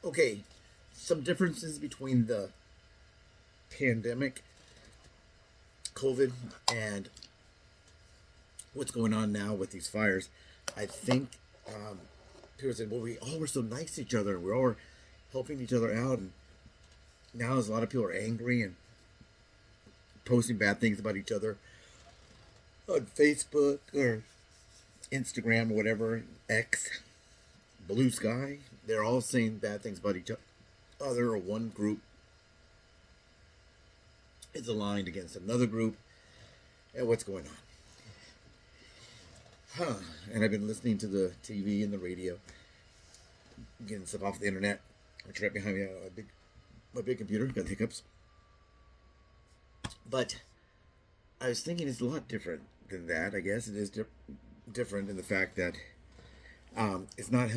Okay, some differences between the pandemic, COVID, and what's going on now with these fires. I think people said, well, we all were so nice to each other. We're all helping each other out. And now there's a lot of people are angry and posting bad things about each other on Facebook or Instagram or whatever, X, Blue Sky. They're all saying bad things about each other, or one group is aligned against another group. And what's going on? And I've been listening to the TV and the radio, getting stuff off the internet, which right behind me, my big computer, got hiccups. But I was thinking it's a lot different than that. I guess it is different in the fact that it's not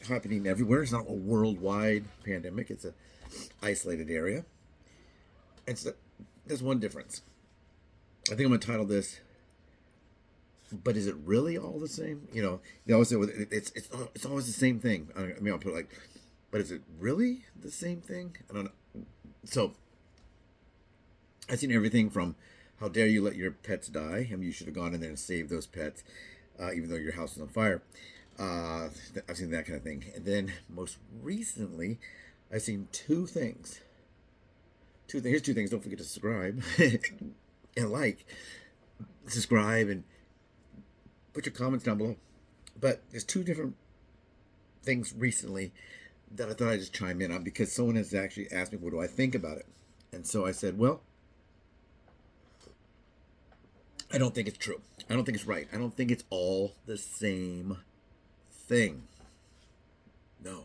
happening everywhere. It's not a worldwide pandemic. It's a isolated area. And so there's one difference. I think I'm going to title this, but is it really all the same? You know, they always say it's always the same thing. I mean, I'll put it like, but is it really the same thing? I don't know. So I've seen everything from how dare you let your pets die? I mean, you should have gone in there and saved those pets, even though your house is on fire. I've seen that kind of thing. And then most recently, I've seen two things. Here's two things. Don't forget to subscribe and like. Subscribe and put your comments down below. But there's two different things recently that I thought I'd just chime in on because someone has actually asked me, what do I think about it? And so I said, well, I don't think it's true. I don't think it's right. I don't think it's all the same thing. No.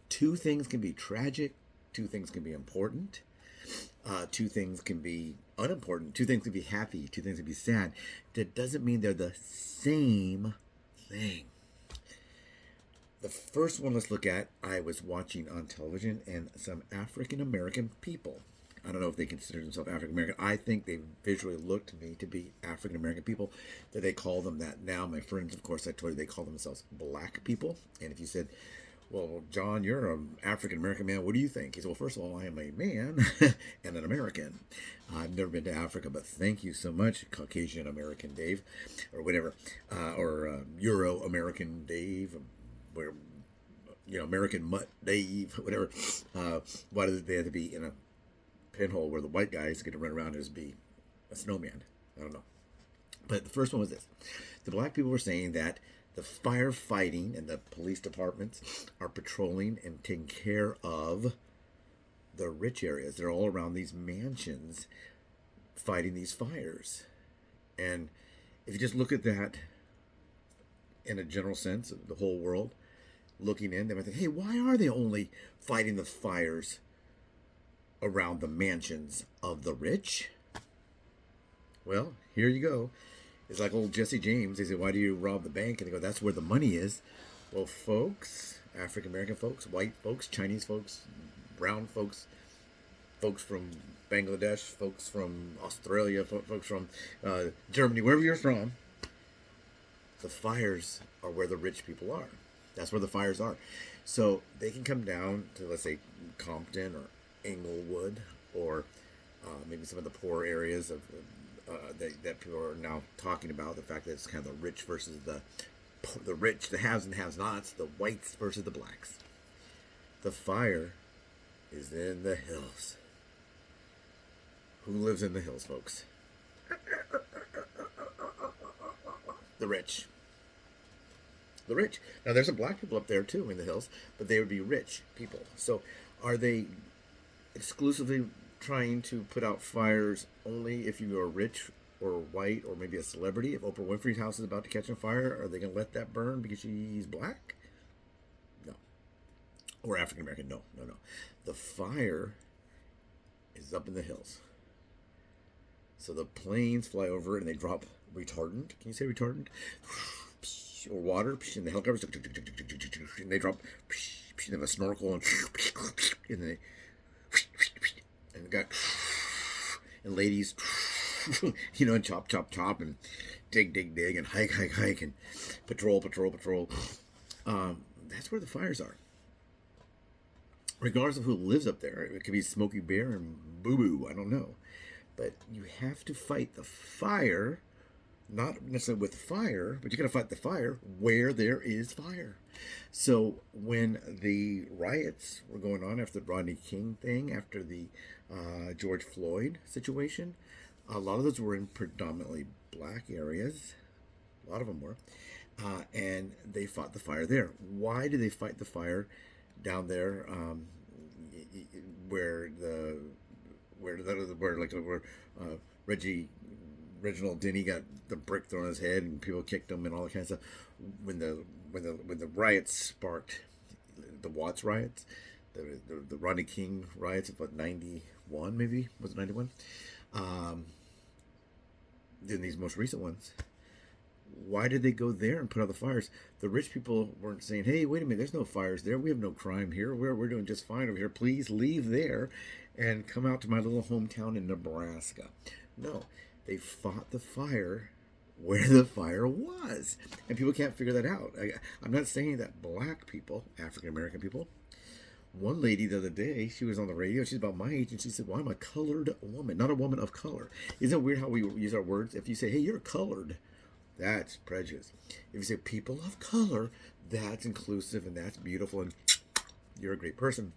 Two things can be tragic. Two things can be important. Two things can be unimportant. Two things can be happy. Two things can be sad. That doesn't mean they're the same thing. The first one let's look at, I was watching on television, and some African American people. I don't know if they consider themselves African American. I think they visually look to me to be African American people, that they call them that now. My friends, of course, I told you they call themselves black people. And if you said, well, John, you're an African American man, what do you think? He said, well, first of all, I am a man and an American. I've never been to Africa, but thank you so much, Caucasian American Dave, or whatever, or Euro American Dave, where, you know, American Mutt Dave, whatever. Why do they have to be in a pinhole where the white guys get to run around and just be a snowman? I don't know. But the first one was this. The black people were saying that the firefighting and the police departments are patrolling and taking care of the rich areas. They're all around these mansions fighting these fires. And if you just look at that in a general sense of the whole world, looking in, they might think, hey, why are they only fighting the fires around the mansions of the rich? Well, here you go. It's like old Jesse James. They say, why do you rob the bank? And they go, that's where the money is. Well, folks, African American folks, white folks, Chinese folks, brown folks, folks from Bangladesh, folks from Australia, folks from Germany, wherever you're from, the fires are where the rich people are. That's where the fires are. So they can come down to, let's say, Compton or Inglewood, or maybe some of the poor areas of that people are now talking about. The fact that it's kind of the rich versus the rich, the haves and have-nots, the whites versus the blacks. The fire is in the hills. Who lives in the hills, folks? The rich. The rich. Now, there's some black people up there, too, in the hills, but they would be rich people. So are they exclusively trying to put out fires only if you are rich or white or maybe a celebrity? If Oprah Winfrey's house is about to catch on fire, are they going to let that burn because she's black? No. Or African American? No. The fire is up in the hills. So the planes fly over and they drop retardant. Can you say retardant? Or water, and the helicopters, and they drop, and they have a snorkel, and they, and got, and ladies, you know, and chop, and dig, and hike, and patrol. That's where the fires are. regardless of who lives up there. It could be Smokey Bear and Boo Boo. I don't know, but you have to fight the fire, not necessarily with fire, but you got to fight the fire where there is fire. So when the riots were going on after the Rodney King thing, after the George Floyd situation, a lot of those were in predominantly black areas. A lot of them were. And they fought the fire there. Why did they fight the fire down there where Reginald Denny got the brick thrown on his head and people kicked him and all that kind of stuff? When the riots sparked, the Watts riots, the Rodney King riots of what, 91 maybe? Was it 91? Then these most recent ones. Why did they go there and put out the fires? The rich people weren't saying, hey, wait a minute, there's no fires there. We have no crime here. We're doing just fine over here. Please leave there and come out to my little hometown in Nebraska. No, they fought the fire where the fire was. And people can't figure that out. I'm not saying that black people, African-American people, one lady the other day, she was on the radio, she's about my age, and she said, well, I'm a colored woman, not a woman of color. Isn't it weird how we use our words? If you say, hey, you're colored, that's prejudice. If you say people of color, that's inclusive and that's beautiful and you're a great person.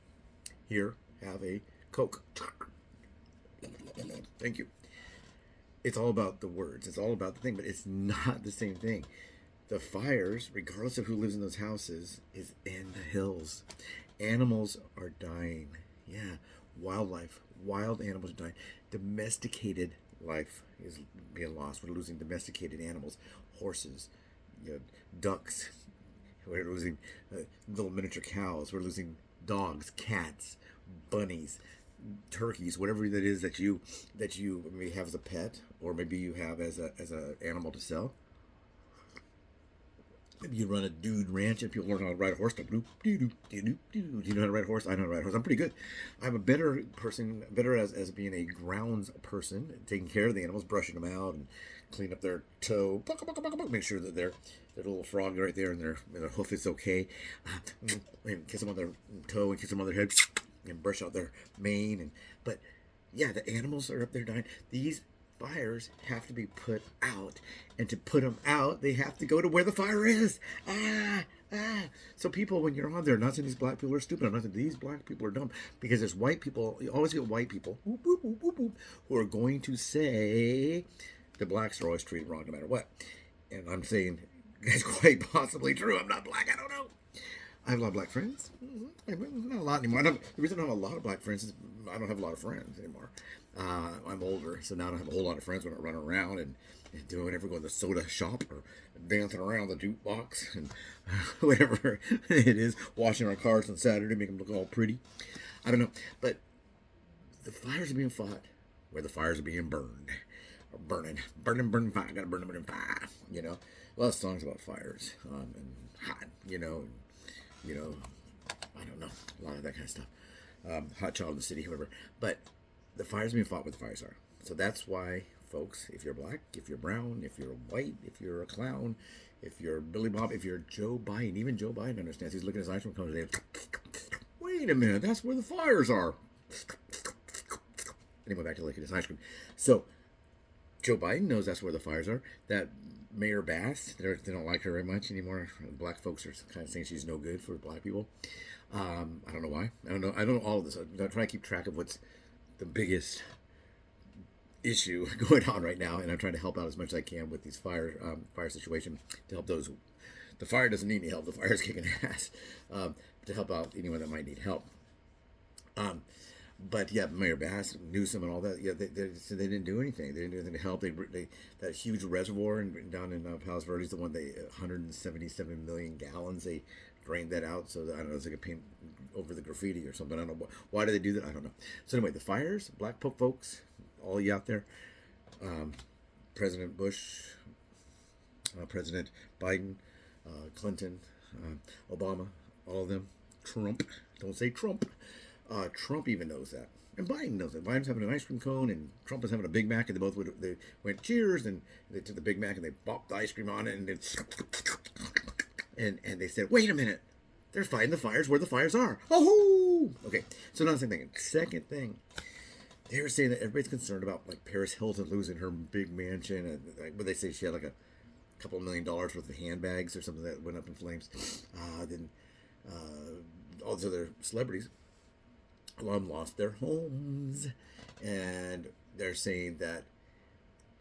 Here, have a Coke. Thank you. It's all about the words. It's all about the thing, but it's not the same thing. The fires, regardless of who lives in those houses, is in the hills. Animals are dying. Yeah, wildlife, wild animals are dying. Domesticated life is being lost. We're losing domesticated animals, horses, ducks. We're losing little miniature cows. We're losing dogs, cats, bunnies, turkeys, whatever that is that you maybe have as a pet, or maybe you have as a animal to sell. Maybe you run a dude ranch and people learn how to ride a horse. Do you know how to ride a horse? I know how to ride a horse. I'm pretty good. I'm a better person, better as being a grounds person, taking care of the animals, brushing them out and clean up their toe. Make sure that their little frog right there and their hoof is okay. And kiss them on their toe and kiss them on their head and brush out their mane. But yeah, the animals are up there dying. These fires have to be put out, and to put them out, they have to go to where the fire is. So people, when you're on there, not saying these black people are stupid, I'm not saying these black people are dumb, because there's white people, you always get white people who are going to say the blacks are always treated wrong no matter what. And I'm saying that's quite possibly true. I'm not black, I don't know. I have a lot of black friends. Not a lot anymore. The reason I don't have a lot of black friends is I don't have a lot of friends anymore. I'm older, so now I don't have a whole lot of friends when I run around and doing whatever, go to the soda shop or dancing around the jukebox and whatever it is, washing our cars on Saturday, make them look all pretty. I don't know, but the fires are being fought where the fires are being burned. Or burning fire. Gotta burn them in fire. A lot of songs about fires and hot. I don't know, a lot of that kind of stuff. Hot Child in the City, whoever. But the fires are being fought where the fires are. So that's why, folks, if you're black, if you're brown, if you're white, if you're a clown, if you're Billy Bob, if you're Joe Biden, even Joe Biden understands. He's looking at his ice cream cone today. Wait a minute, that's where the fires are. Anyway, back to looking at his ice cream. So Joe Biden knows that's where the fires are. That Mayor Bass, they don't like her very much anymore. Black folks are kind of saying she's no good for black people. I don't know why. I don't know all of this. I'm trying to keep track of what's the biggest issue going on right now, and I'm trying to help out as much as I can with these fire situation to help those. The fire doesn't need any help. The fire's kicking ass. To help out anyone that might need help. But yeah, Mayor Bass, Newsom, and all that. Yeah, they didn't do anything. They didn't do anything to help. They that huge reservoir down in Palos Verdes, the one 177 million gallons. They drained that out, so that, I don't know, it's like a paint over the graffiti or something. I don't know why do they do that. I don't know. So anyway, the fires, black folks, all you out there, President Bush, President Biden, Clinton, Obama, all of them, Trump. Don't say Trump. Trump even knows that, and Biden knows that. Biden's having an ice cream cone, and Trump is having a Big Mac, and they went cheers, and they took the Big Mac and they popped the ice cream on it, and they said, "Wait a minute, They're fighting the fires where the fires are. Oh, okay. So now the same thing. Second thing, they were saying that everybody's concerned about like Paris Hilton losing her big mansion, and like, what they say she had like a couple $1 million worth of handbags or something that went up in flames. Then all these other celebrities, a lot of them lost their homes, and they're saying that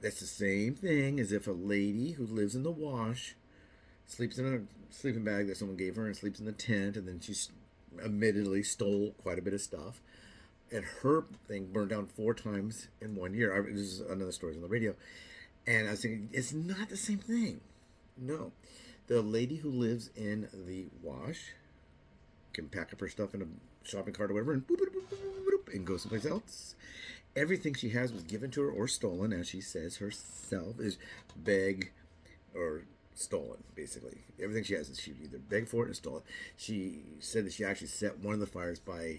that's the same thing as if a lady who lives in the wash sleeps in a sleeping bag that someone gave her and sleeps in the tent, and then she admittedly stole quite a bit of stuff, and her thing burned down 4 times in 1 year. This is another story on the radio, and I was thinking, it's not the same thing. No. The lady who lives in the wash can pack up her stuff in a shopping cart or whatever and, boop, boop, boop, boop, boop, and go someplace else. Everything she has was given to her or stolen, as she says herself, is begged or stolen, basically. Everything she has is she either begged for it or stole it. She said that she actually set one of the fires by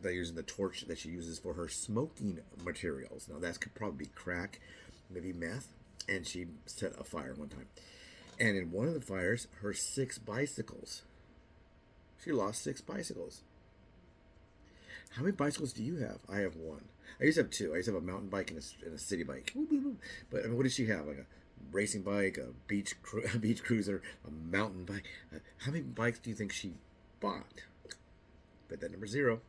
using the torch that she uses for her smoking materials. Now, that could probably be crack, maybe meth, and she set a fire one time. And in one of the fires, her 6 bicycles. She lost 6 bicycles. How many bicycles do you have? I have 1. I used to have 2. I used to have a mountain bike and a city bike. But I mean, what did she have? Like a racing bike, a beach cruiser, a mountain bike. How many bikes do you think she bought? Bet that number 0.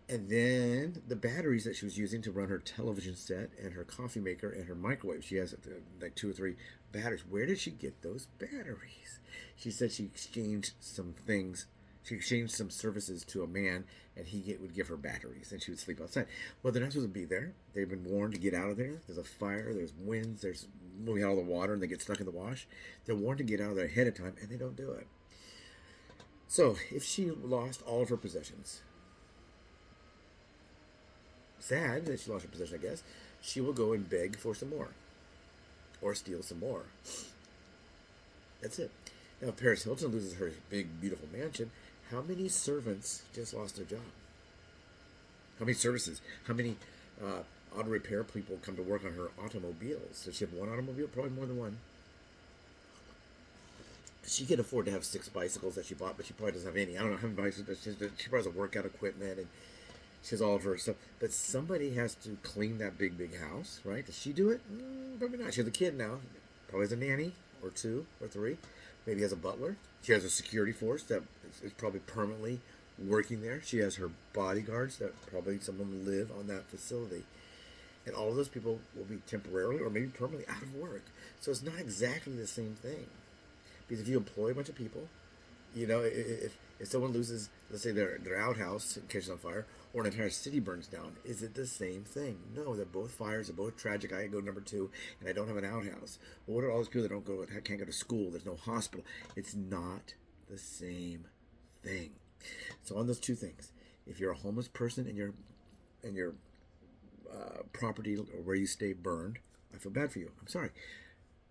And then the batteries that she was using to run her television set and her coffee maker and her microwave. She has like 2 or 3 batteries. Where did she get those batteries? She said she exchanged some things. She exchanged some services to a man, and he would give her batteries, and she would sleep outside. Well, they're not supposed to be there. They've been warned to get out of there. There's a fire, there's winds, there's moving out of the water, and they get stuck in the wash. They're warned to get out of there ahead of time, and they don't do it. So, if she lost all of her possessions, sad that she lost her possession, I guess, she will go and beg for some more, or steal some more. That's it. Now, if Paris Hilton loses her big, beautiful mansion, how many servants just lost their job? How many services? How many auto repair people come to work on her automobiles? Does she have 1 automobile? Probably more than 1. She can afford to have 6 bicycles that she bought, but she probably doesn't have any. I don't know how many bicycles. She probably has a workout equipment, and she has all of her stuff. But somebody has to clean that big, big house, right? Does she do it? Probably not. She has a kid now. Probably has a nanny, or 2, or 3. Maybe has a butler. She has a security force that is probably permanently working there. She has her bodyguards that probably some of them live on that facility. And all of those people will be temporarily or maybe permanently out of work. So it's not exactly the same thing. Because if you employ a bunch of people, you know, if someone loses, let's say their outhouse catches on fire, or an entire city burns down, is it the same thing? No, they're both fires, they're both tragic. I go number 2, and I don't have an outhouse. Well, what are all those people that can't go to school? There's no hospital. It's not the same thing. So on those 2 things, if you're a homeless person and your property or where you stay burned, I feel bad for you. I'm sorry.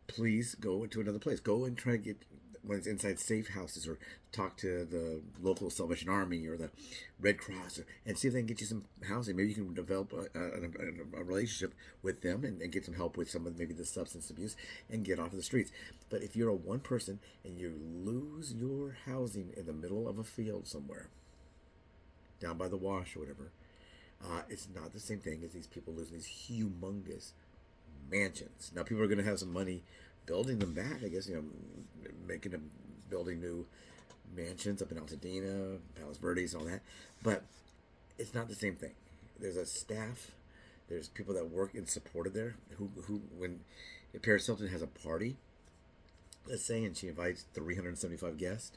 Please go into another place. Go and try to get when it's inside safe houses, or talk to the local Salvation Army or the Red Cross, and see if they can get you some housing. Maybe you can develop a relationship with them and get some help with some of maybe the substance abuse and get off of the streets. But if you're a one person and you lose your housing in the middle of a field somewhere, down by the wash or whatever, it's not the same thing as these people losing these humongous mansions. Now, people are going to have some money building them back, I guess, you know, making them, building new mansions up in Altadena, Palos Verdes, and all that. But it's not the same thing. There's a staff, there's people that work in support of there, who when if Paris Hilton has a party, let's say, and she invites 375 guests,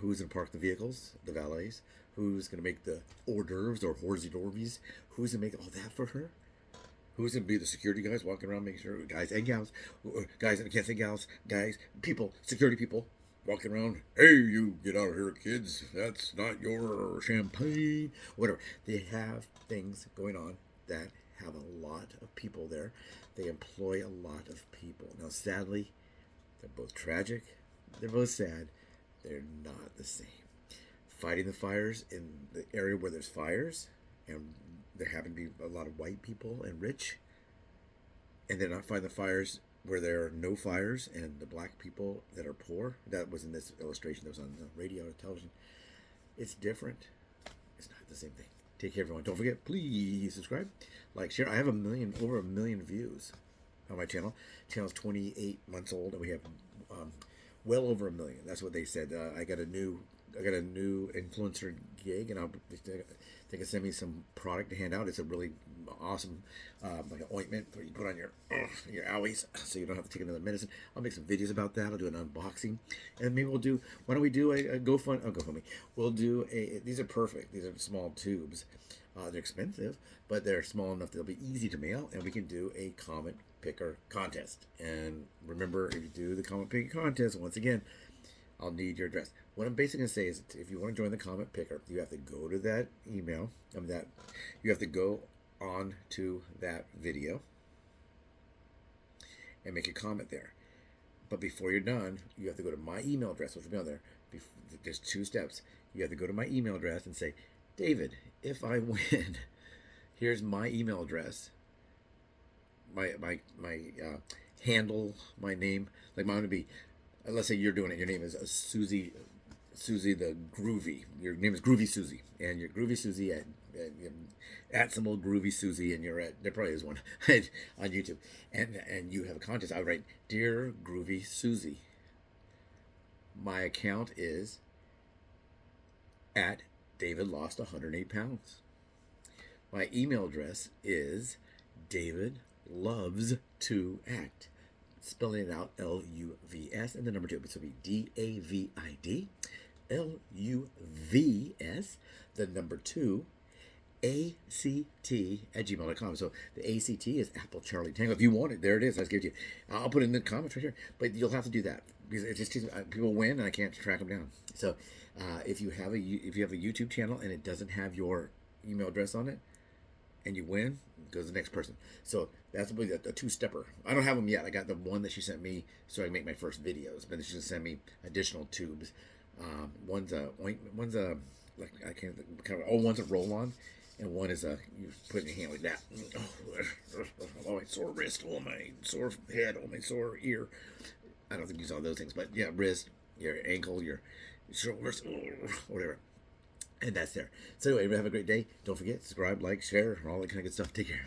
who's going to park the vehicles, the valets? Who's going to make the hors d'oeuvres or horsey dorvies? Who's going to make all that for her? Who's going to be the security guys walking around making sure, guys and gals, guys, I can't say gals, guys, people, security people walking around, hey, you get out of here, kids, that's not your champagne, whatever. They have things going on that have a lot of people there. They employ a lot of people. Now, sadly, they're both tragic, they're both sad, they're not the same. Fighting the fires in the area where there's fires, and there happen to be a lot of white people and rich, and they're not fighting the fires where there are no fires and the black people that are poor. That was in this illustration that was on the radio or television. It's different. It's not the same thing. Take care, everyone. Don't forget, please subscribe, like, share. I have over a million views on my channel. Channel's 28 months old, and we have well over a million. That's what they said. I got a new influencer gig, and they can send me some product to hand out. It's a really awesome like an ointment where you put on your owies, so you don't have to take another medicine. I'll make some videos about that. I'll do an unboxing, and maybe we'll do. Why don't we do a GoFundMe? We'll do a. These are perfect. These are small tubes. They're expensive, but they're small enough that they'll be easy to mail, and we can do a comment picker contest. And remember, if you do the comment picker contest, once again, I'll need your address. What I'm basically going to say is, if you want to join the comment picker, you have to go to that email. You have to go on to that video and make a comment there. But before you're done, you have to go to my email address, which will be on there. There's 2 steps. You have to go to my email address and say, David, if I win, here's my email address, my handle, my name. Like mine would be, let's say you're doing it. Your name is Susie the Groovy. Your name is Groovy Susie, and you're Groovy Susie at some old Groovy Susie, and you're at, there probably is one on YouTube, and you have a contest. I would write, Dear Groovy Susie, my account is at David lost 108 pounds. My email address is David loves to act. Spelling it out, L-U-V-S, and the number 2. So it'll be D-A-V-I-D, L-U-V-S, the number 2, A-C-T at gmail.com. So the A-C-T is Apple Charlie Tango. If you want it, there it is. I'll give it to you. I'll put it in the comments right here. But you'll have to do that because it just people win and I can't track them down. So if you have a YouTube channel and it doesn't have your email address on it, and you win, it goes to the next person. So that's a 2-stepper. I don't have them yet. I got the one that she sent me so I can make my first videos, but she's gonna send me additional tubes. One's a one's a like I can't kind of one's a roll-on, and one is a you put in your hand like that. Oh, my sore wrist, oh my sore head, oh my sore ear. I don't think you saw those things, but yeah, wrist, your ankle, your shoulders, whatever. And that's there. So anyway, have a great day. Don't forget, subscribe, like, share, all that kind of good stuff. Take care.